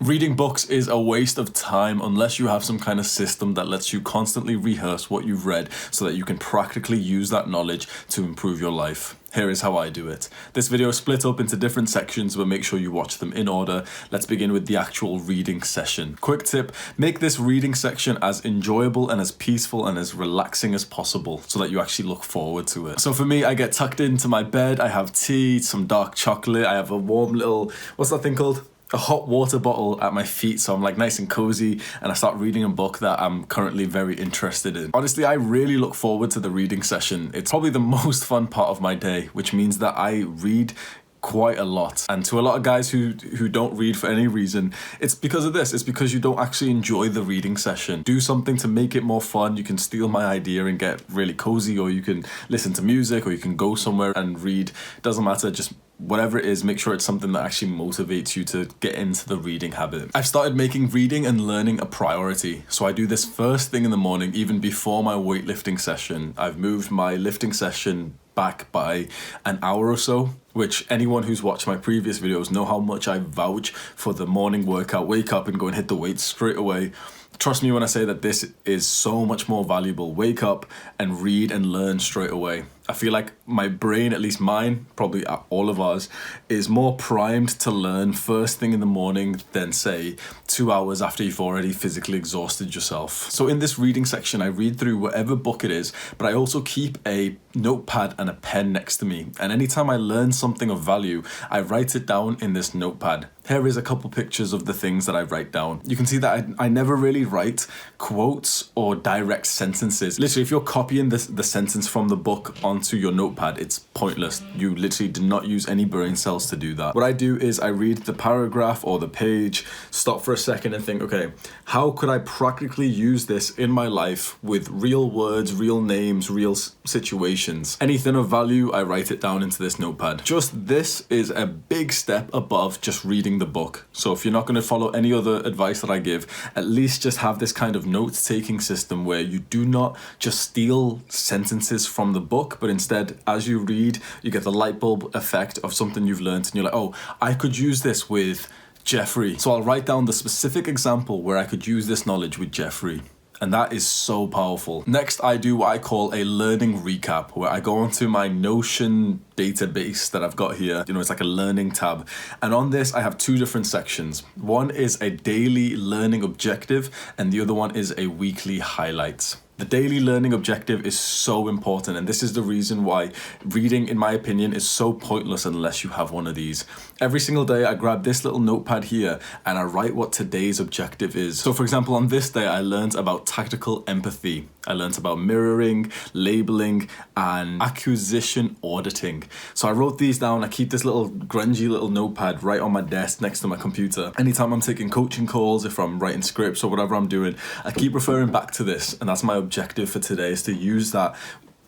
Reading books is a waste of time unless you have some kind of system that lets you constantly rehearse what you've read so that you can practically use that knowledge to improve your life. Here is how I do it. This video is split up into different sections, but make sure you watch them in order. Let's begin with the actual reading session. Quick tip, make this reading section as enjoyable and as peaceful and as relaxing as possible so that you actually look forward to it. So for me, I get tucked into my bed, I have tea, some dark chocolate, I have a warm little, what's that thing called? A hot water bottle at my feet, so I'm like nice and cozy, and I start reading a book that I'm currently very interested in. Honestly, I really look forward to the reading session. It's probably the most fun part of my day, which means that I read quite a lot. And to a lot of guys who don't read for any reason, it's because of this. It's because you don't actually enjoy the reading session. Do something to make it more fun. You can steal my idea and get really cozy, or you can listen to music, or you can go somewhere and read. Doesn't matter, just whatever it is, make sure it's something that actually motivates you to get into the reading habit. I've started making reading and learning a priority. So I do this first thing in the morning, even before my weightlifting session. I've moved my lifting session back by an hour or so, which anyone who's watched my previous videos know how much I vouch for the morning workout. Wake up and go and hit the weights straight away. Trust me when I say that this is so much more valuable. Wake up and read and learn straight away. I feel like my brain, at least mine, probably all of ours, is more primed to learn first thing in the morning than, say, 2 hours after you've already physically exhausted yourself. So in this reading section, I read through whatever book it is, but I also keep a notepad and a pen next to me. And anytime I learn something of value, I write it down in this notepad. Here is a couple pictures of the things that I write down. You can see that I never really write quotes or direct sentences. Literally, if you're copying the sentence from the book onto your notepad, it's pointless. You literally do not use any brain cells to do that. What I do is I read the paragraph or the page, stop for a second and think, okay, how could I practically use this in my life with real words, real names, real situations? Anything of value, I write it down into this notepad. Just this is a big step above just reading the book. So if you're not going to follow any other advice that I give, at least just have this kind of note-taking system where you do not just steal sentences from the book, but instead, as you read, you get the light bulb effect of something you've learned, and you're like, oh, I could use this with Jeffrey. So I'll write down the specific example where I could use this knowledge with Jeffrey. And that is so powerful. Next, I do what I call a learning recap, where I go onto my Notion database that I've got here. It's like a learning tab. And on this, I have two different sections. One is a daily learning objective, and the other one is a weekly highlights. The daily learning objective is so important, and this is the reason why reading, in my opinion, is so pointless unless you have one of these. Every single day, I grab this little notepad here and I write what today's objective is. So for example, on this day, I learned about tactical empathy. I learned about mirroring, labeling, and acquisition auditing. So I wrote these down. I keep this little grungy little notepad right on my desk next to my computer. Anytime I'm taking coaching calls, if I'm writing scripts or whatever I'm doing, I keep referring back to this, and that's my objective for today, is to use that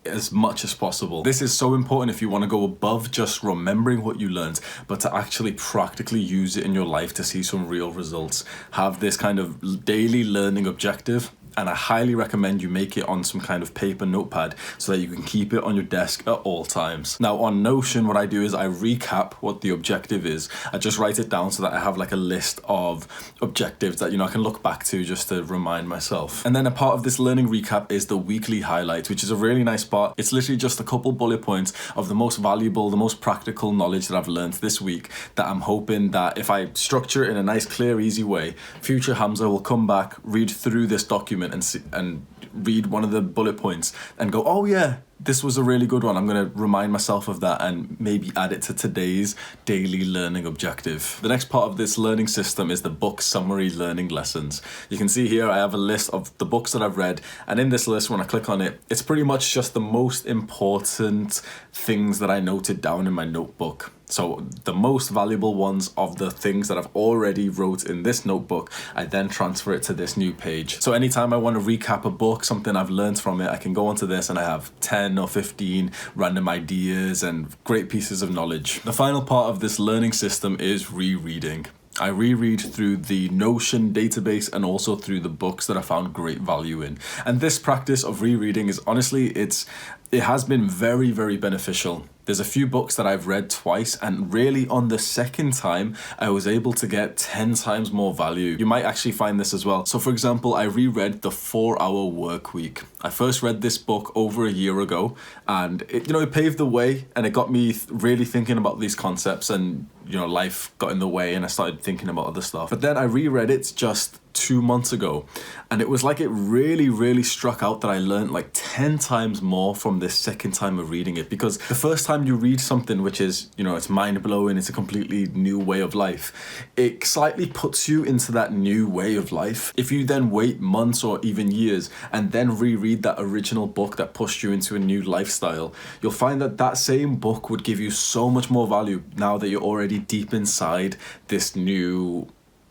as much as possible. This is so important if you want to go above just remembering what you learned, but to actually practically use it in your life to see some real results. Have this kind of daily learning objective, and I highly recommend you make it on some kind of paper notepad so that you can keep it on your desk at all times. Now on Notion, what I do is I recap what the objective is. I just write it down so that I have like a list of objectives that I can look back to just to remind myself. And then a part of this learning recap is the weekly highlights, which is a really nice part. It's literally just a couple bullet points of the most valuable, the most practical knowledge that I've learned this week, that I'm hoping that if I structure it in a nice, clear, easy way, future Hamza will come back, read through this document and read one of the bullet points and go, oh yeah, this was a really good one. I'm going to remind myself of that and maybe add it to today's daily learning objective. The next part of this learning system is the book summary learning lessons. You can see here I have a list of the books that I've read, and in this list, when I click on it, it's pretty much just the most important things that I noted down in my notebook. So the most valuable ones of the things that I've already wrote in this notebook, I then transfer it to this new page. So anytime I want to recap a book, something I've learned from it, I can go onto this and I have 10 or 15 random ideas and great pieces of knowledge. The final part of this learning system is rereading. I reread through the Notion database and also through the books that I found great value in. And this practice of rereading is honestly, it has been very, very beneficial. There's a few books that I've read twice, and really on the second time, I was able to get 10 times more value. You might actually find this as well. So for example, I reread The 4-Hour Workweek. I first read this book over a year ago, and it paved the way, and it got me really thinking about these concepts, and life got in the way and I started thinking about other stuff. But then I reread it just 2 months ago, and it was like it really struck out that I learned like 10 times more from this second time of reading it. Because the first time you read something which is, it's mind-blowing, it's a completely new way of life, it slightly puts you into that new way of life. If you then wait months or even years and then reread that original book that pushed you into a new lifestyle, you'll find that that same book would give you so much more value now that you're already deep inside this new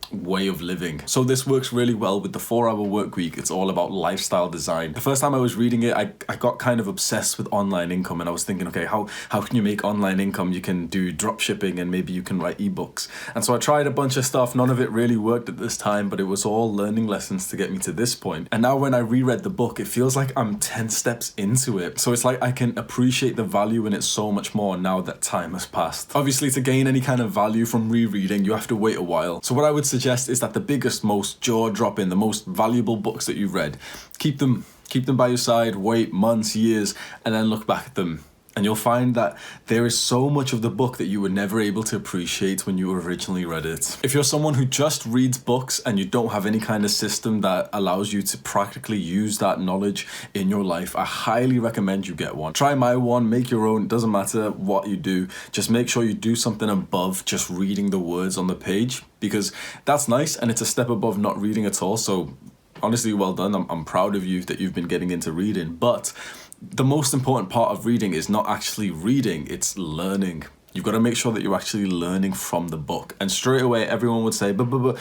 way of living. So this works really well with The 4-Hour Workweek. It's all about lifestyle design. The first time I was reading it, I got kind of obsessed with online income, and I was thinking, okay, how can you make online income? You can do drop shipping, and maybe you can write ebooks. And so I tried a bunch of stuff. None of it really worked at this time, but it was all learning lessons to get me to this point. And now when I reread the book, it feels like I'm 10 steps into it. So it's like I can appreciate the value in it so much more now that time has passed. Obviously, to gain any kind of value from rereading, you have to wait a while. So what I would suggest is that the biggest, most jaw-dropping, the most valuable books that you've read, keep them by your side, wait months, years, and then look back at them. And you'll find that there is so much of the book that you were never able to appreciate when you originally read it. If you're someone who just reads books and you don't have any kind of system that allows you to practically use that knowledge in your life, I highly recommend you get one. Try my one, make your own, it doesn't matter what you do. Just make sure you do something above just reading the words on the page, because that's nice and it's a step above not reading at all. So honestly, well done. I'm proud of you that you've been getting into reading. But the most important part of reading is not actually reading, it's learning. You've got to make sure that you're actually learning from the book. And straight away, everyone would say, but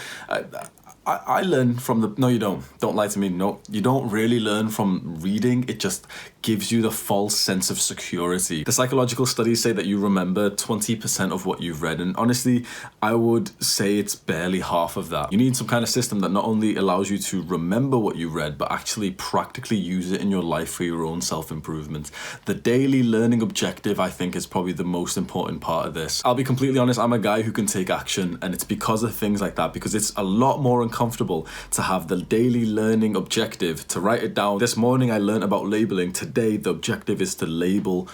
I learn from the... No, you don't. Don't lie to me. No, you don't really learn from reading. It just gives you the false sense of security. The psychological studies say that you remember 20% of what you've read. And honestly, I would say it's barely half of that. You need some kind of system that not only allows you to remember what you read, but actually practically use it in your life for your own self-improvement. The daily learning objective, I think, is probably the most important part of this. I'll be completely honest, I'm a guy who can take action, and it's because of things like that, because it's a lot more uncomfortable to have the daily learning objective, to write it down. This morning I learned about labeling. Today the objective is to label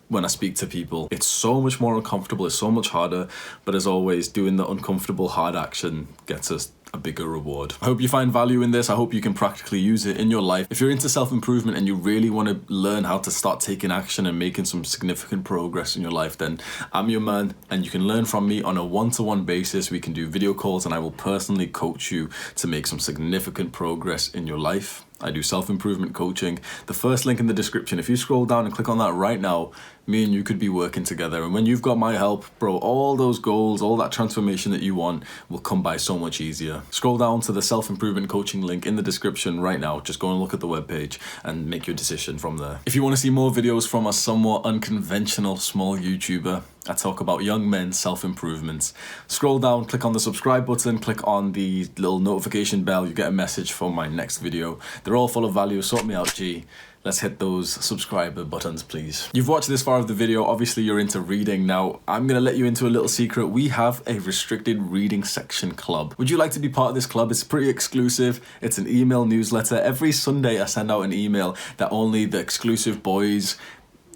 when I speak to people. It's so much more uncomfortable, it's so much harder, but as always, doing the uncomfortable hard action gets us a bigger reward. I hope you find value in this. I hope you can practically use it in your life. If you're into self-improvement and you really want to learn how to start taking action and making some significant progress in your life, then I'm your man, and you can learn from me on a one-to-one basis. We can do video calls and I will personally coach you to make some significant progress in your life. I do self-improvement coaching. The first link in the description, if you scroll down and click on that right now, me and you could be working together. And when you've got my help, bro, all those goals, all that transformation that you want will come by so much easier. Scroll down to the self-improvement coaching link in the description right now. Just go and look at the webpage and make your decision from there. If you want to see more videos from a somewhat unconventional small YouTuber, I talk about young men's self-improvement. Scroll down, click on the subscribe button, click on the little notification bell. You get a message for my next video. They're all full of value. Sort me out, G. Let's hit those subscriber buttons, please. You've watched this far of the video. Obviously, you're into reading. Now, I'm going to let you into a little secret. We have a restricted reading section club. Would you like to be part of this club? It's pretty exclusive. It's an email newsletter. Every Sunday, I send out an email that only the exclusive boys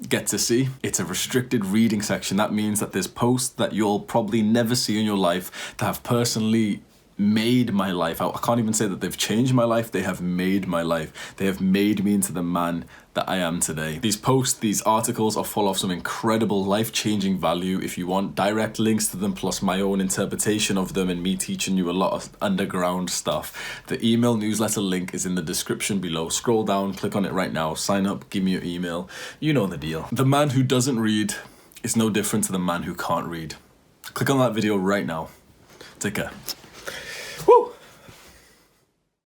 get to see. It's a restricted reading section. That means that there's posts that you'll probably never see in your life that have personally made my life. I can't even say that they've changed my life. They have made my life. They have made me into the man that I am today. These posts, these articles are full of some incredible life-changing value. If you want direct links to them, plus my own interpretation of them and me teaching you a lot of underground stuff, the email newsletter link is in the description below. Scroll down, click on it right now, sign up, give me your email. You know the deal. The man who doesn't read is no different to the man who can't read. Click on that video right now. Take care. Woo!